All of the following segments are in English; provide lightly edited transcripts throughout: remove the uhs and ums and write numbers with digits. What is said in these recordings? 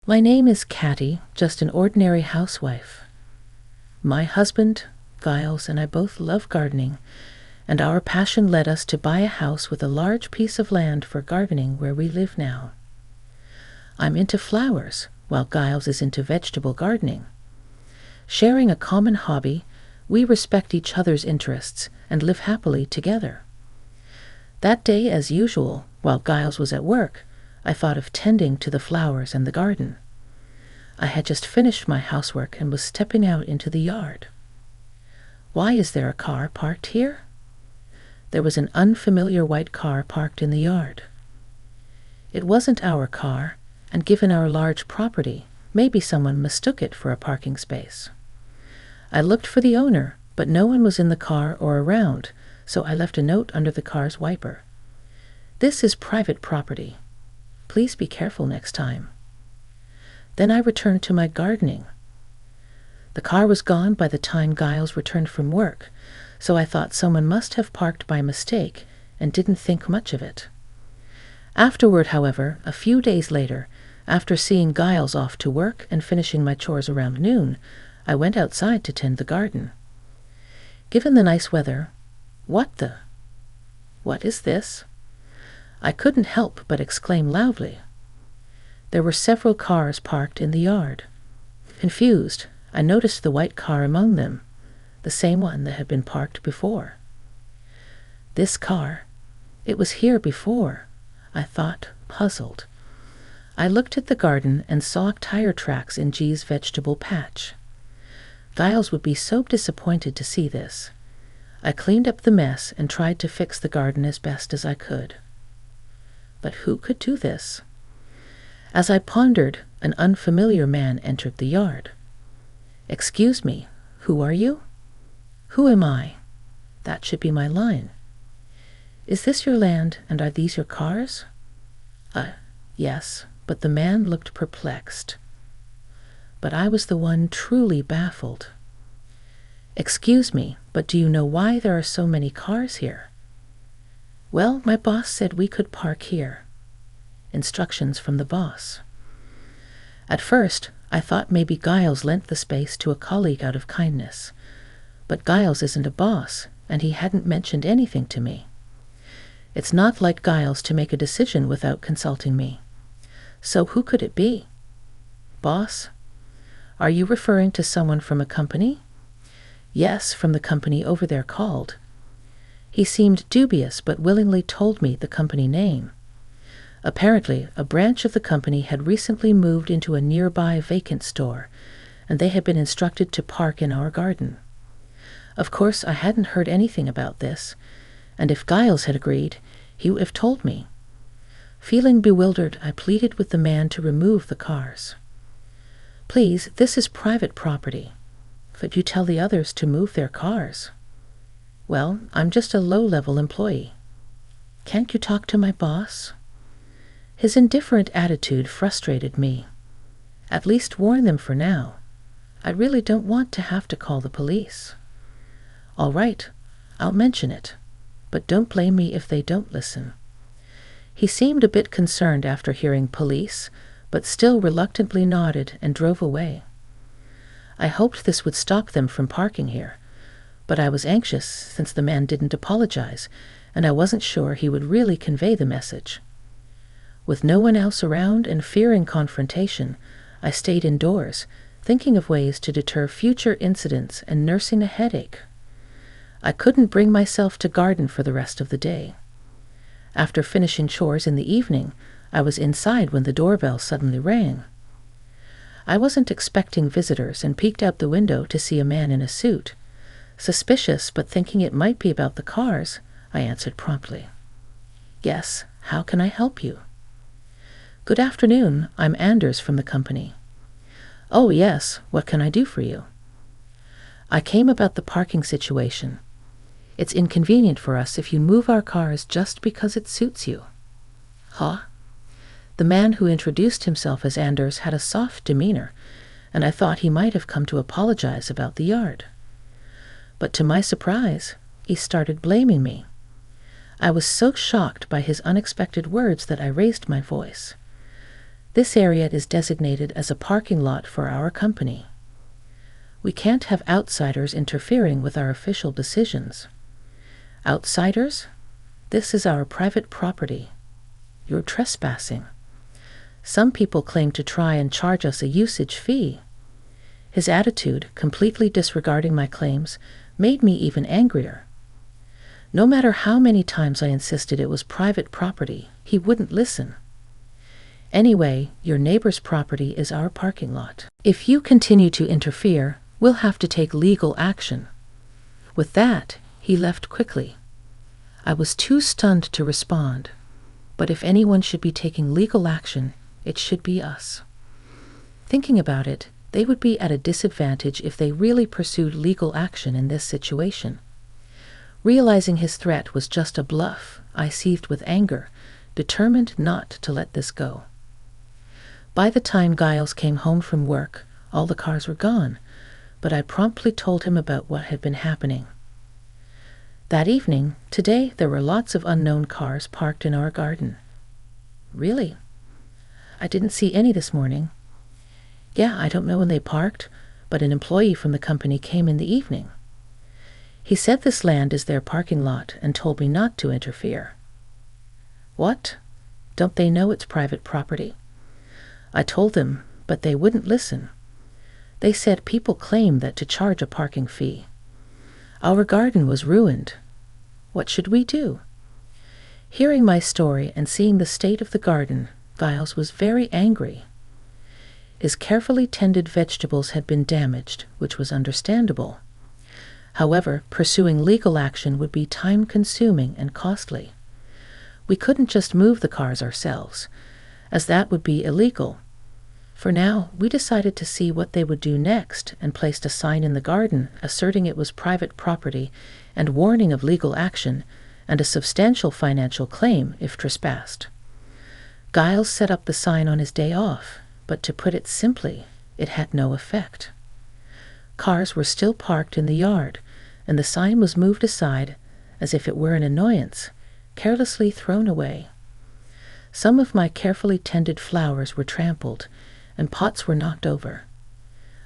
My name is Catty, just an ordinary housewife. My husband, Giles, and I both love gardening, and our passion led us to buy a house with a large piece of land for gardening where we live now. I'm into flowers, while Giles is into vegetable gardening. Sharing a common hobby, we respect each other's interests and live happily together. That day, as usual, while Giles was at work, I thought of tending to the flowers and the garden. I had just finished my housework and was stepping out into the yard. Why is there a car parked here? There was an unfamiliar white car parked in the yard. It wasn't our car, and given our large property, maybe someone mistook it for a parking space. I looked for the owner, but no one was in the car or around, so I left a note under the car's wiper. This is private property. Please be careful next time. Then I returned to my gardening. The car was gone by the time Giles returned from work, so I thought someone must have parked by mistake and didn't think much of it. Afterward, however, a few days later, after seeing Giles off to work and finishing my chores around noon, I went outside to tend the garden. Given the nice weather, what is this? I couldn't help but exclaim loudly. There were several cars parked in the yard. Confused, I noticed the white car among them, the same one that had been parked before. This car, it was here before, I thought, puzzled. I looked at the garden and saw tire tracks in G's vegetable patch. Giles would be so disappointed to see this. I cleaned up the mess and tried to fix the garden as best as I could. But who could do this? As I pondered, an unfamiliar man entered the yard. "Excuse me, who are you?" "Who am I?" That should be my line. "Is this your land, and are these your cars?" Yes, but the man looked perplexed. But I was the one truly baffled. "Excuse me, but do you know why there are so many cars here?" "Well, my boss said we could park here." Instructions from the boss. At first, I thought maybe Giles lent the space to a colleague out of kindness. But Giles isn't a boss, and he hadn't mentioned anything to me. It's not like Giles to make a decision without consulting me. So who could it be? "Boss? Are you referring to someone from a company?" "Yes, from the company over there called." He seemed dubious but willingly told me the company name. Apparently, a branch of the company had recently moved into a nearby vacant store, and they had been instructed to park in our garden. Of course, I hadn't heard anything about this, and if Giles had agreed, he would have told me. Feeling bewildered, I pleaded with the man to remove the cars. "Please, this is private property. But you tell the others to move their cars." "Well, I'm just a low-level employee." "Can't you talk to my boss?" His indifferent attitude frustrated me. "At least warn them for now. I really don't want to have to call the police." "All right, I'll mention it, but don't blame me if they don't listen." He seemed a bit concerned after hearing police, but still reluctantly nodded and drove away. I hoped this would stop them from parking here, but I was anxious since the man didn't apologize, and I wasn't sure he would really convey the message. With no one else around and fearing confrontation, I stayed indoors, thinking of ways to deter future incidents and nursing a headache. I couldn't bring myself to garden for the rest of the day. After finishing chores in the evening, I was inside when the doorbell suddenly rang. I wasn't expecting visitors and peeked out the window to see a man in a suit. Suspicious, but thinking it might be about the cars, I answered promptly. "Yes, how can I help you?" "Good afternoon, I'm Anders from the company." "Oh yes, what can I do for you?" "I came about the parking situation. It's inconvenient for us if you move our cars just because it suits you." "Huh?" The man who introduced himself as Anders had a soft demeanor, and I thought he might have come to apologize about the yard. But to my surprise, he started blaming me. I was so shocked by his unexpected words that I raised my voice. This area is designated as a parking lot for our company. We can't have outsiders interfering with our official decisions. Outsiders? This is our private property. You're trespassing. Some people claim to try and charge us a usage fee. His attitude, completely disregarding my claims, made me even angrier. No matter how many times I insisted it was private property, he wouldn't listen. Anyway, your neighbor's property is our parking lot. If you continue to interfere, we'll have to take legal action. With that, he left quickly. I was too stunned to respond, but if anyone should be taking legal action, it should be us. Thinking about it, they would be at a disadvantage if they really pursued legal action in this situation. Realizing his threat was just a bluff, I seethed with anger, determined not to let this go. By the time Giles came home from work, all the cars were gone, but I promptly told him about what had been happening. That evening, today, there were lots of unknown cars parked in our garden. Really? I didn't see any this morning. Yeah, I don't know when they parked, but an employee from the company came in the evening. He said this land is their parking lot and told me not to interfere. What? Don't they know it's private property? I told them, but they wouldn't listen. They said people claim that to charge a parking fee. Our garden was ruined. What should we do? Hearing my story and seeing the state of the garden, Giles was very angry. His carefully tended vegetables had been damaged, which was understandable. However, pursuing legal action would be time-consuming and costly. We couldn't just move the cars ourselves, as that would be illegal. For now, we decided to see what they would do next and placed a sign in the garden asserting it was private property and warning of legal action and a substantial financial claim if trespassed. Giles set up the sign on his day off, but to put it simply, it had no effect. Cars were still parked in the yard, and the sign was moved aside as if it were an annoyance, carelessly thrown away. Some of my carefully tended flowers were trampled, and pots were knocked over.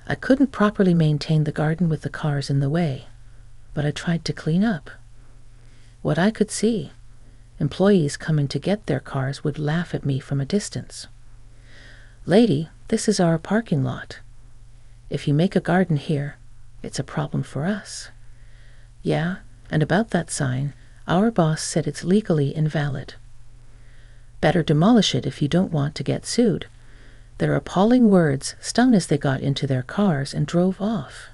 I couldn't properly maintain the garden with the cars in the way, but I tried to clean up. What I could see, employees coming to get their cars would laugh at me from a distance. Lady, this is our parking lot. If you make a garden here, it's a problem for us. Yeah, and about that sign, our boss said it's legally invalid. Better demolish it if you don't want to get sued. Their appalling words stung as they got into their cars and drove off.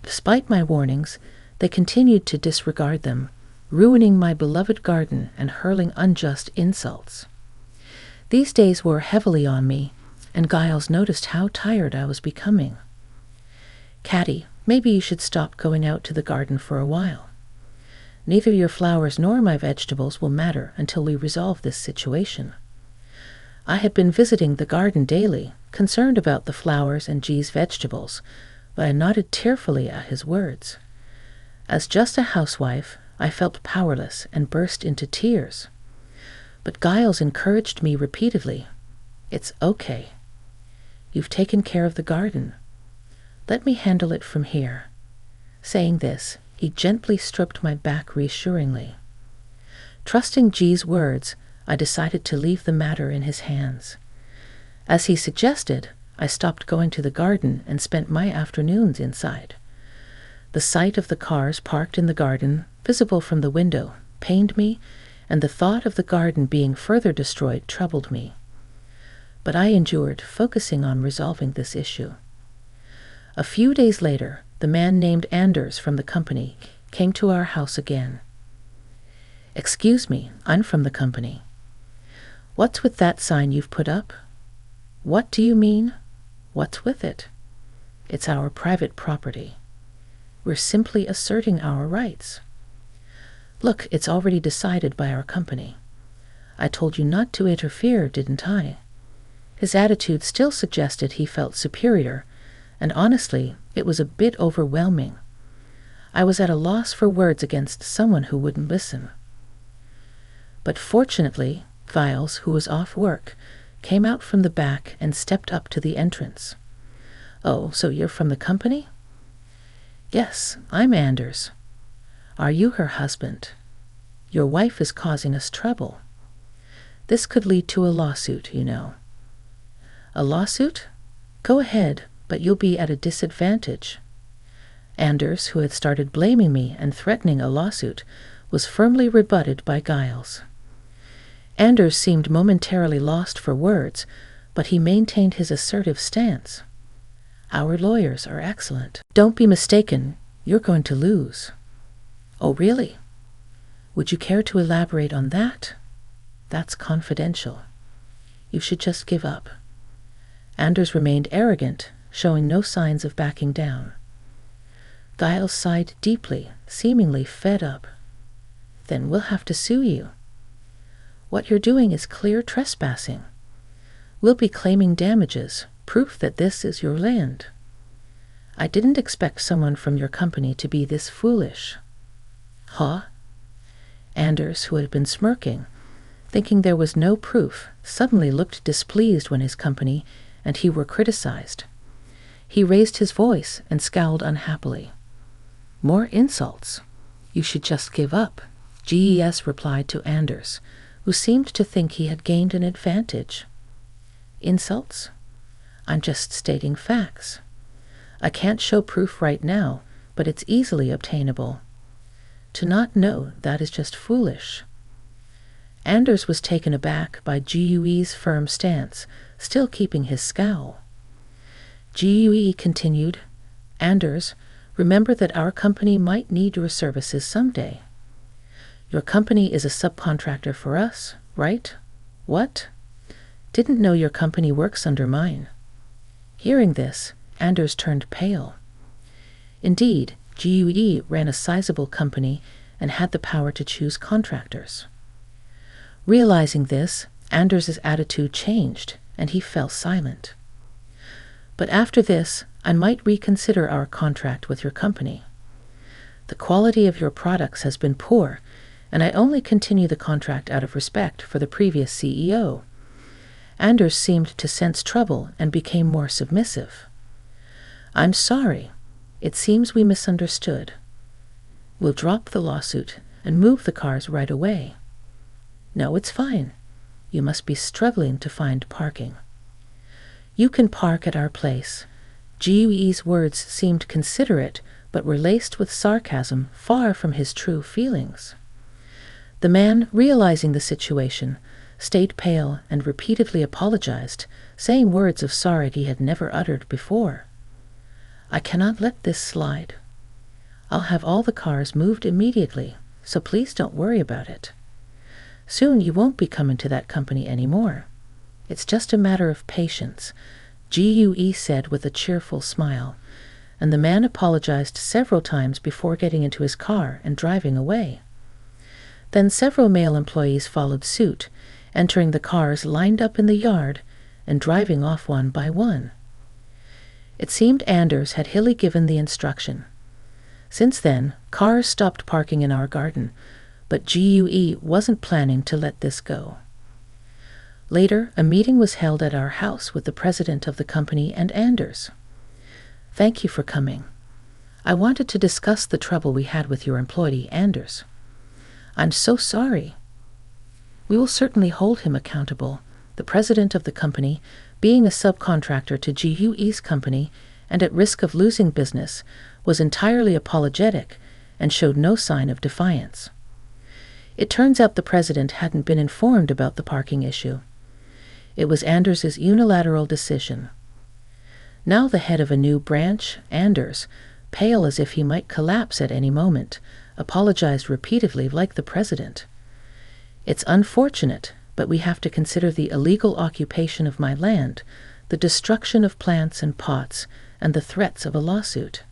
Despite my warnings, they continued to disregard them, ruining my beloved garden and hurling unjust insults. These days wore heavily on me, and Giles noticed how tired I was becoming. Catty, maybe you should stop going out to the garden for a while. Neither your flowers nor my vegetables will matter until we resolve this situation. I had been visiting the garden daily, concerned about the flowers and G's vegetables, but I nodded tearfully at his words. As just a housewife, I felt powerless and burst into tears. But Giles encouraged me repeatedly. It's okay. You've taken care of the garden. Let me handle it from here. Saying this, he gently stroked my back reassuringly. Trusting G's words, I decided to leave the matter in his hands. As he suggested, I stopped going to the garden and spent my afternoons inside. The sight of the cars parked in the garden, visible from the window, pained me, and the thought of the garden being further destroyed troubled me. But I endured, focusing on resolving this issue. A few days later, the man named Anders from the company came to our house again. Excuse me, I'm from the company. What's with that sign you've put up? What do you mean? What's with it? It's our private property. We're simply asserting our rights. Look, it's already decided by our company. I told you not to interfere, didn't I? His attitude still suggested he felt superior, and honestly, it was a bit overwhelming. I was at a loss for words against someone who wouldn't listen. But fortunately, Giles, who was off work, came out from the back and stepped up to the entrance. "Oh, so you're from the company?" "Yes, I'm Anders. Are you her husband? Your wife is causing us trouble. This could lead to a lawsuit, you know." "A lawsuit? Go ahead, but you'll be at a disadvantage." Anders, who had started blaming me and threatening a lawsuit, was firmly rebutted by Giles. Anders seemed momentarily lost for words, but he maintained his assertive stance. "Our lawyers are excellent. Don't be mistaken, you're going to lose." "Oh, really? Would you care to elaborate on that?" "That's confidential. You should just give up." Anders remained arrogant, showing no signs of backing down. Giles sighed deeply, seemingly fed up. "Then we'll have to sue you. What you're doing is clear trespassing. We'll be claiming damages, proof that this is your land. I didn't expect someone from your company to be this foolish." "Huh?" Anders, who had been smirking, thinking there was no proof, suddenly looked displeased when his company and he were criticized. He raised his voice and scowled unhappily. "More insults. You should just give up," Ges replied to Anders, who seemed to think he had gained an advantage. "Insults? I'm just stating facts. I can't show proof right now, but it's easily obtainable. To not know that is just foolish." Anders was taken aback by Gue's firm stance, still keeping his scowl. Gue continued, "Anders, remember that our company might need your services someday. Your company is a subcontractor for us, right?" "What? Didn't know your company works under mine." Hearing this, Anders turned pale. Indeed, Gue ran a sizable company and had the power to choose contractors. Realizing this, Anders's attitude changed, and he fell silent. "But after this, I might reconsider our contract with your company. The quality of your products has been poor, and I only continue the contract out of respect for the previous CEO." Anders seemed to sense trouble and became more submissive. "I'm sorry. It seems we misunderstood. We'll drop the lawsuit and move the cars right away." "No, it's fine. You must be struggling to find parking." "You can park at our place." Gue's words seemed considerate, but were laced with sarcasm far from his true feelings. The man, realizing the situation, stayed pale and repeatedly apologized, saying words of sorry he had never uttered before. "I cannot let this slide. I'll have all the cars moved immediately, so please don't worry about it. Soon you won't be coming to that company anymore. It's just a matter of patience," Gue said with a cheerful smile, and the man apologized several times before getting into his car and driving away. Then several male employees followed suit, entering the cars lined up in the yard and driving off one by one. It seemed Anders had Hilly given the instruction. Since then, cars stopped parking in our garden, but Gue wasn't planning to let this go. Later, a meeting was held at our house with the president of the company and Anders. "Thank you for coming. I wanted to discuss the trouble we had with your employee, Anders. I'm so sorry. We will certainly hold him accountable." The president of the company, being a subcontractor to Gue's company and at risk of losing business, was entirely apologetic and showed no sign of defiance. It turns out the president hadn't been informed about the parking issue. It was Anders's unilateral decision. Now the head of a new branch, Anders, pale as if he might collapse at any moment, apologized repeatedly like the president. "It's unfortunate, but we have to consider the illegal occupation of my land, the destruction of plants and pots, and the threats of a lawsuit.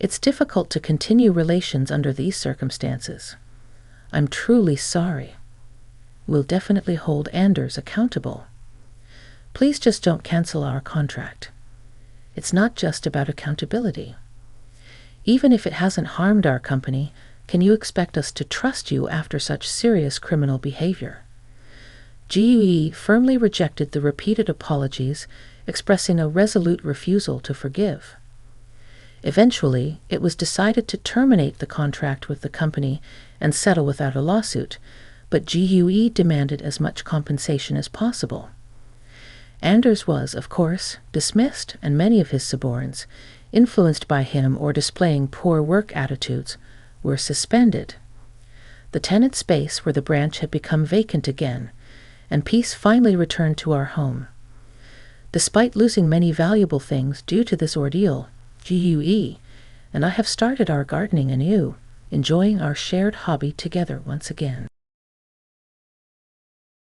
It's difficult to continue relations under these circumstances. I'm truly sorry. We'll definitely hold Anders accountable. Please just don't cancel our contract. It's not just about accountability. Even if it hasn't harmed our company, can you expect us to trust you after such serious criminal behavior?" GUE firmly rejected the repeated apologies, expressing a resolute refusal to forgive. Eventually, it was decided to terminate the contract with the company and settle without a lawsuit, but GUE demanded as much compensation as possible. Anders was, of course, dismissed, and many of his suborns, influenced by him or displaying poor work attitudes, were suspended. The tenant space where the branch had become vacant again, and peace finally returned to our home. Despite losing many valuable things due to this ordeal, GUE and I have started our gardening anew, enjoying our shared hobby together once again.